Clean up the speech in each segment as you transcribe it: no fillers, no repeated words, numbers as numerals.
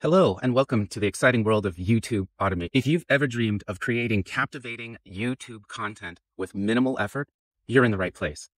Hello, and welcome to the exciting world of YouTube automation. If you've ever dreamed of creating captivating YouTube content with minimal effort, you're in the right place.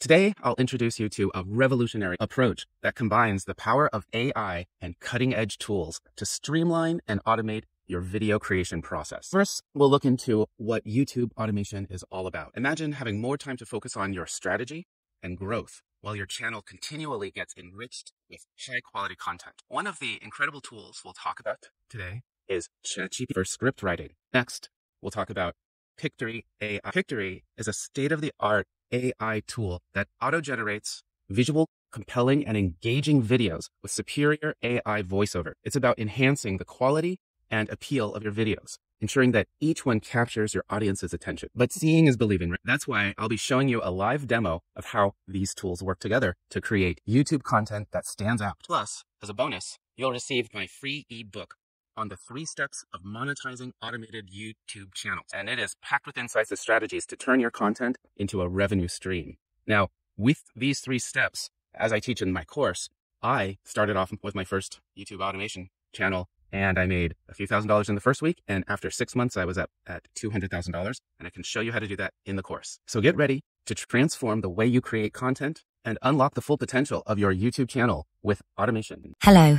Today, I'll introduce you to a revolutionary approach that combines the power of AI and cutting-edge tools to streamline and automate your video creation process. First, we'll look into what YouTube automation is all about. Imagine having more time to focus on your strategy and growth while your channel continually gets enriched with high-quality content. One of the incredible tools we'll talk about today is ChatGPT for script writing. Next, we'll talk about Pictory AI. Pictory is a state-of-the-art AI tool that auto-generates visual, compelling, and engaging videos with superior AI voiceover. It's about enhancing the quality and appeal of your videos, ensuring that each one captures your audience's attention. But seeing is believing, right? That's why I'll be showing you a live demo of how these tools work together to create YouTube content that stands out. Plus, as a bonus, you'll receive my free ebook on the 3 steps of monetizing automated YouTube channels. And it is packed with insights and strategies to turn your content into a revenue stream. Now, with these 3 steps, as I teach in my course, I started off with my first YouTube automation channel, and I made a few $1,000s in the first week. And after 6 months, I was up at $200,000, and I can show you how to do that in the course. So get ready to transform the way you create content and unlock the full potential of your YouTube channel with automation. Hello,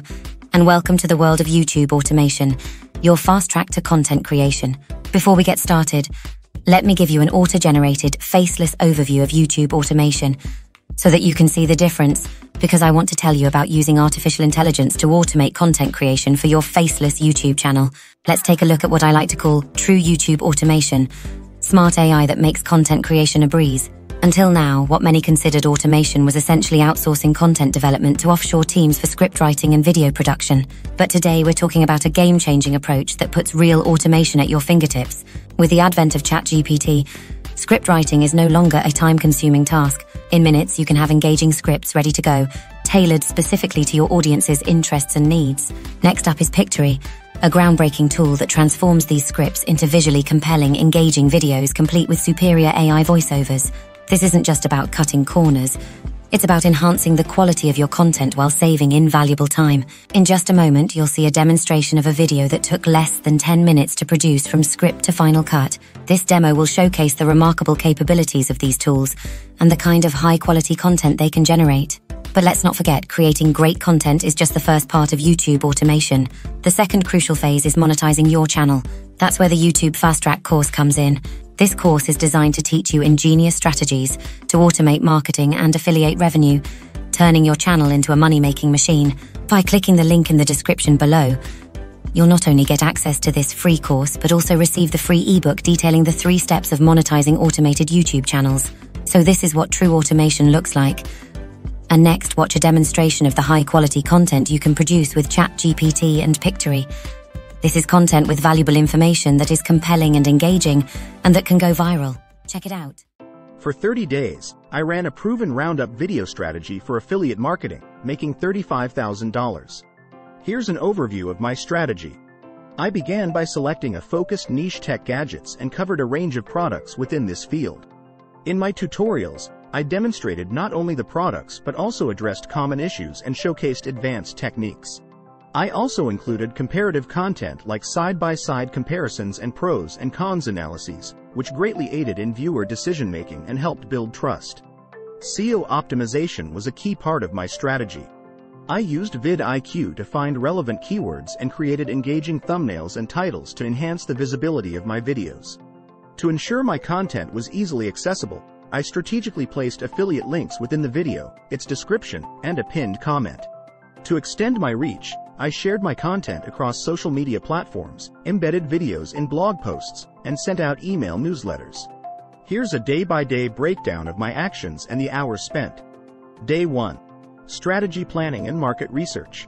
and welcome to the world of YouTube automation, your fast track to content creation. Before we get started, let me give you an auto-generated, faceless overview of YouTube automation so that you can see the difference, because I want to tell you about using artificial intelligence to automate content creation for your faceless YouTube channel. Let's take a look at what I like to call true YouTube automation, smart AI that makes content creation a breeze. Until now, what many considered automation was essentially outsourcing content development to offshore teams for script writing and video production. But today we're talking about a game-changing approach that puts real automation at your fingertips. With the advent of ChatGPT, script writing is no longer a time-consuming task. In minutes, you can have engaging scripts ready to go, tailored specifically to your audience's interests and needs. Next up is Pictory, a groundbreaking tool that transforms these scripts into visually compelling, engaging videos complete with superior AI voiceovers. This isn't just about cutting corners. It's about enhancing the quality of your content while saving invaluable time. In just a moment, you'll see a demonstration of a video that took less than 10 minutes to produce from script to final cut. This demo will showcase the remarkable capabilities of these tools and the kind of high-quality content they can generate. But let's not forget, creating great content is just the first part of YouTube automation. The second crucial phase is monetizing your channel. That's where the YouTube Fast Track course comes in. This course is designed to teach you ingenious strategies to automate marketing and affiliate revenue, turning your channel into a money-making machine. By clicking the link in the description below, you'll not only get access to this free course, but also receive the free ebook detailing the 3 steps of monetizing automated YouTube channels. So this is what true automation looks like. And next, watch a demonstration of the high-quality content you can produce with ChatGPT and Pictory. This is content with valuable information that is compelling and engaging, and that can go viral. Check it out. For 30 days, I ran a proven roundup video strategy for affiliate marketing, making $35,000. Here's an overview of my strategy. I began by selecting a focused niche tech gadgets and covered a range of products within this field. In my tutorials, I demonstrated not only the products but also addressed common issues and showcased advanced techniques. I also included comparative content like side-by-side comparisons and pros and cons analyses, which greatly aided in viewer decision-making and helped build trust. SEO optimization was a key part of my strategy. I used vidIQ to find relevant keywords and created engaging thumbnails and titles to enhance the visibility of my videos. To ensure my content was easily accessible, I strategically placed affiliate links within the video, its description, and a pinned comment. To extend my reach, I shared my content across social media platforms, embedded videos in blog posts, and sent out email newsletters. Here's a day-by-day breakdown of my actions and the hours spent. Day 1. Strategy planning and market research.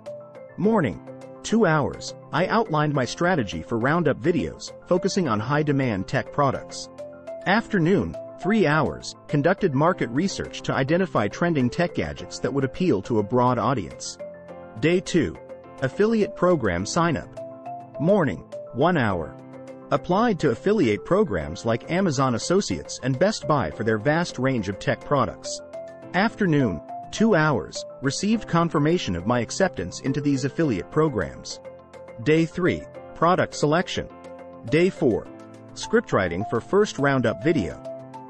Morning. 2 hours. I outlined my strategy for roundup videos, focusing on high-demand tech products. Afternoon. 3 hours. Conducted market research to identify trending tech gadgets that would appeal to a broad audience. Day 2. Affiliate program sign-up. Morning. 1 hour. Applied to affiliate programs like Amazon Associates and Best Buy for their vast range of tech products. Afternoon. 2 hours. Received confirmation of my acceptance into these affiliate programs. Day 3. Product selection. Day 4. Script writing for first roundup video.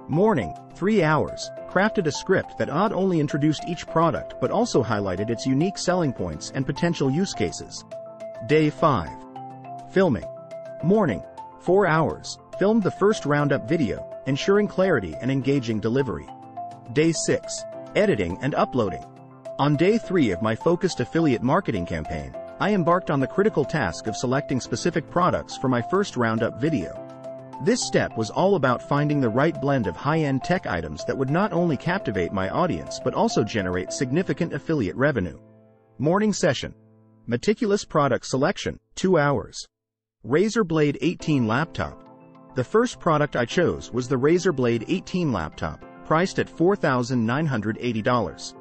Morning, 3 hours. Crafted a script that not only introduced each product but also highlighted its unique selling points and potential use cases. Day 5. Filming. Morning, 4 hours. Filmed the first roundup video, ensuring clarity and engaging delivery. Day 6. Editing and uploading. On day 3 of my focused affiliate marketing campaign, I embarked on the critical task of selecting specific products for my first roundup video. This step was all about finding the right blend of high-end tech items that would not only captivate my audience but also generate significant affiliate revenue. Morning session. Meticulous product selection, 2 hours. Razer Blade 18 laptop. The first product I chose was the Razer Blade 18 laptop, priced at $4,980.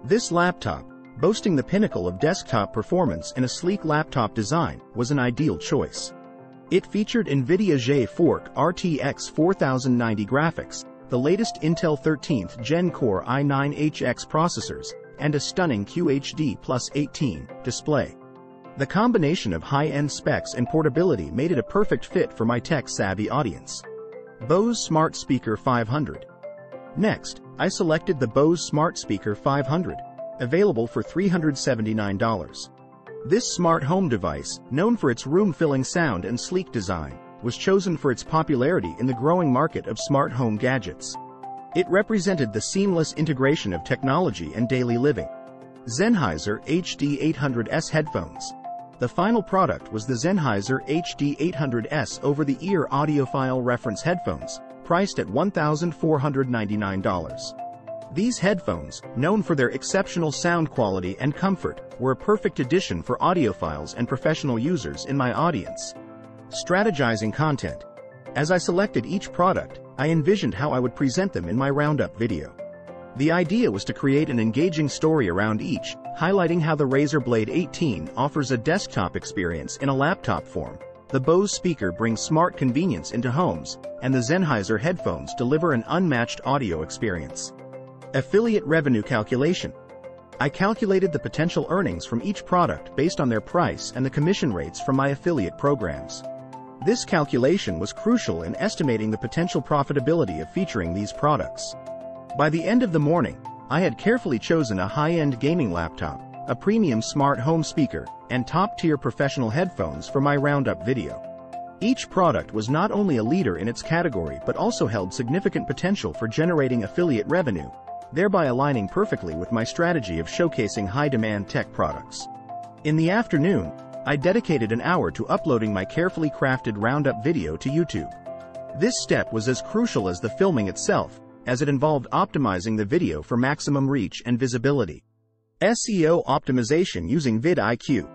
This laptop, boasting the pinnacle of desktop performance and a sleek laptop design, was an ideal choice. It featured NVIDIA GeForce RTX 4090 graphics, the latest Intel 13th Gen Core i9HX processors, and a stunning QHD Plus 18 display. The combination of high-end specs and portability made it a perfect fit for my tech-savvy audience. Bose Smart Speaker 500. Next, I selected the Bose Smart Speaker 500, available for $379. This smart home device, known for its room-filling sound and sleek design, was chosen for its popularity in the growing market of smart home gadgets. It represented the seamless integration of technology and daily living. Sennheiser HD800S headphones. The final product was the Sennheiser HD800S over-the-ear audiophile reference headphones, priced at $1,499. These headphones, known for their exceptional sound quality and comfort, were a perfect addition for audiophiles and professional users in my audience. Strategizing content. As I selected each product, I envisioned how I would present them in my roundup video. The idea was to create an engaging story around each, highlighting how the Razer Blade 18 offers a desktop experience in a laptop form, the Bose speaker brings smart convenience into homes, and the Sennheiser headphones deliver an unmatched audio experience. Affiliate revenue calculation. I calculated the potential earnings from each product based on their price and the commission rates from my affiliate programs. This calculation was crucial in estimating the potential profitability of featuring these products. By the end of the morning, I had carefully chosen a high-end gaming laptop, a premium smart home speaker, and top-tier professional headphones for my roundup video. Each product was not only a leader in its category but also held significant potential for generating affiliate revenue, thereby aligning perfectly with my strategy of showcasing high-demand tech products. In the afternoon, I dedicated an hour to uploading my carefully crafted roundup video to YouTube. This step was as crucial as the filming itself, as it involved optimizing the video for maximum reach and visibility. SEO optimization using vidIQ.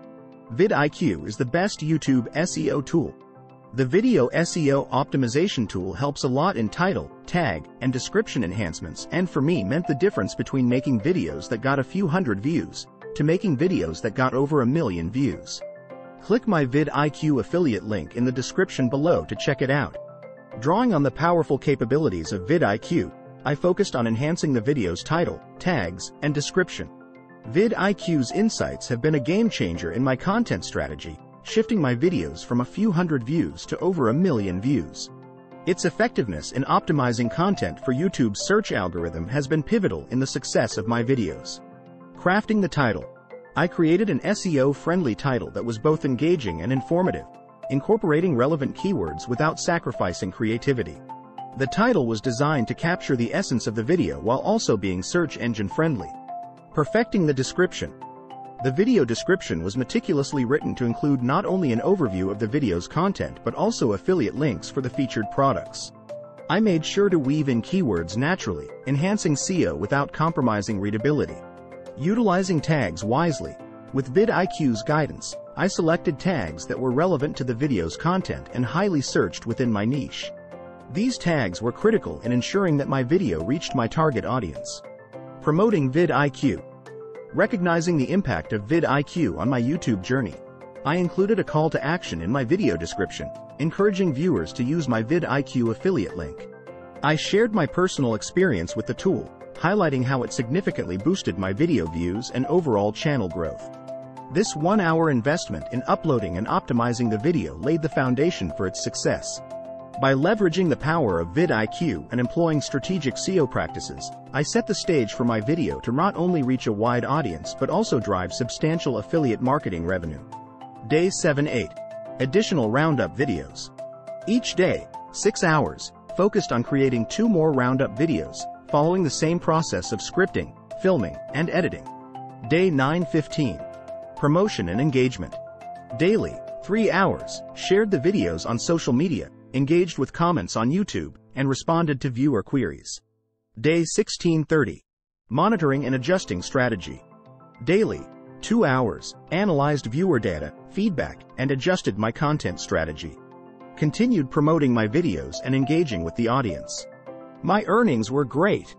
vidIQ is the best YouTube SEO tool. The video SEO optimization tool helps a lot in title, tag, and description enhancements, and for me meant the difference between making videos that got a few hundred views to making videos that got over 1 million views. Click my vidIQ affiliate link in the description below to check it out. Drawing on the powerful capabilities of vidIQ, I focused on enhancing the video's title, tags, and description. vidIQ's insights have been a game changer in my content strategy, shifting my videos from a few hundred views to over 1 million views. Its effectiveness in optimizing content for YouTube's search algorithm has been pivotal in the success of my videos. Crafting the title. I created an SEO-friendly title that was both engaging and informative, incorporating relevant keywords without sacrificing creativity. The title was designed to capture the essence of the video while also being search engine friendly. Perfecting the description. The video description was meticulously written to include not only an overview of the video's content but also affiliate links for the featured products. I made sure to weave in keywords naturally, enhancing SEO without compromising readability. Utilizing tags wisely. With vidIQ's guidance, I selected tags that were relevant to the video's content and highly searched within my niche. These tags were critical in ensuring that my video reached my target audience. Promoting vidIQ. Recognizing the impact of vidIQ on my YouTube journey, I included a call to action in my video description, encouraging viewers to use my vidIQ affiliate link. I shared my personal experience with the tool, highlighting how it significantly boosted my video views and overall channel growth. This 1-hour investment in uploading and optimizing the video laid the foundation for its success. By leveraging the power of vidIQ and employing strategic SEO practices, I set the stage for my video to not only reach a wide audience but also drive substantial affiliate marketing revenue. Day 7-8. Additional roundup videos. Each day, 6 hours, focused on creating 2 more roundup videos, following the same process of scripting, filming, and editing. Day 9-15. Promotion and engagement. Daily, 3 hours, shared the videos on social media, engaged with comments on YouTube, and responded to viewer queries. Day 16-30. Monitoring and adjusting strategy. Daily, 2 hours, analyzed viewer data, feedback, and adjusted my content strategy. Continued promoting my videos and engaging with the audience. My earnings were great.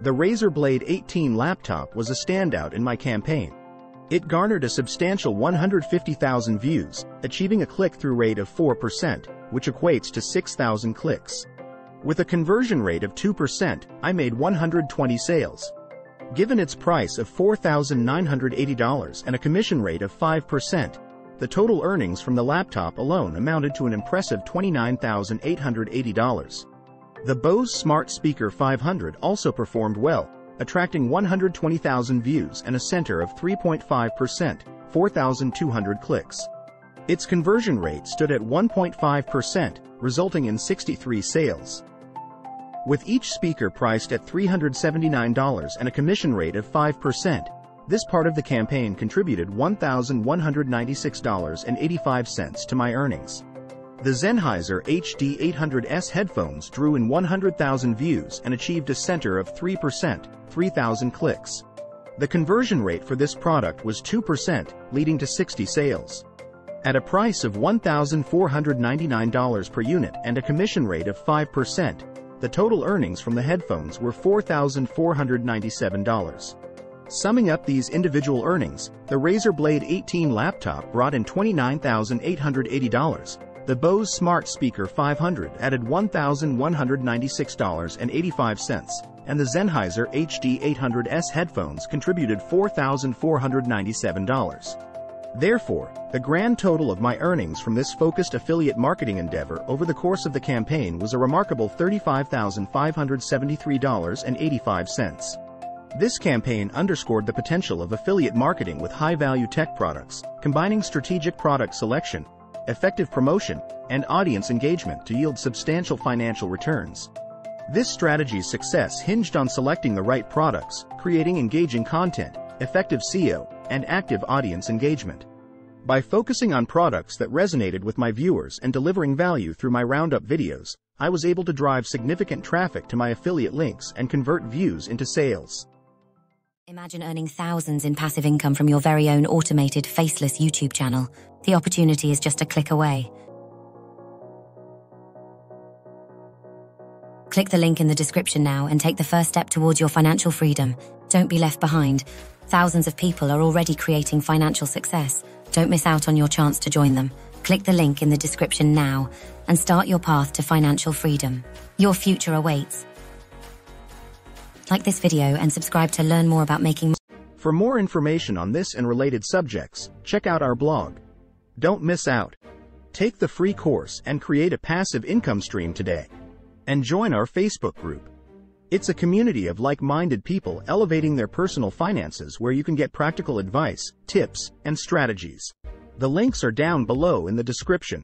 The Razer Blade 18 laptop was a standout in my campaign. It garnered a substantial 150,000 views, achieving a click-through rate of 4%, which equates to 6,000 clicks. With a conversion rate of 2%, I made 120 sales. Given its price of $4,980 and a commission rate of 5%, the total earnings from the laptop alone amounted to an impressive $29,880. The Bose Smart Speaker 500 also performed well, attracting 120,000 views and a center of 3.5%, 4,200 clicks. Its conversion rate stood at 1.5%, resulting in 63 sales. With each speaker priced at $379 and a commission rate of 5%, this part of the campaign contributed $1,196.85 to my earnings. The Sennheiser HD800S headphones drew in 100,000 views and achieved a center of 3%, 3,000 clicks. The conversion rate for this product was 2%, leading to 60 sales. At a price of $1,499 per unit and a commission rate of 5%, the total earnings from the headphones were $4,497. Summing up these individual earnings, the Razer Blade 18 laptop brought in $29,880. The Bose Smart Speaker 500 added $1,196.85, and the Sennheiser HD800S headphones contributed $4,497. Therefore, the grand total of my earnings from this focused affiliate marketing endeavor over the course of the campaign was a remarkable $35,573.85. This campaign underscored the potential of affiliate marketing with high-value tech products, combining strategic product selection, effective promotion, and audience engagement to yield substantial financial returns. This strategy's success hinged on selecting the right products, creating engaging content, effective SEO, and active audience engagement. By focusing on products that resonated with my viewers and delivering value through my roundup videos, I was able to drive significant traffic to my affiliate links and convert views into sales. Imagine earning thousands in passive income from your very own automated Faceless YouTube channel. The opportunity is just a click away. Click the link in the description now and take the first step towards your financial freedom. Don't be left behind. Thousands of people are already creating financial success. Don't miss out on your chance to join them. Click the link in the description now and start your path to financial freedom. Your future awaits. Like this video and subscribe to learn more about making. For more information on this and related subjects, check out our blog. Don't miss out. Take the free course and create a passive income stream today. And join our Facebook group. It's a community of like-minded people elevating their personal finances where you can get practical advice, tips, and strategies. The links are down below in the description.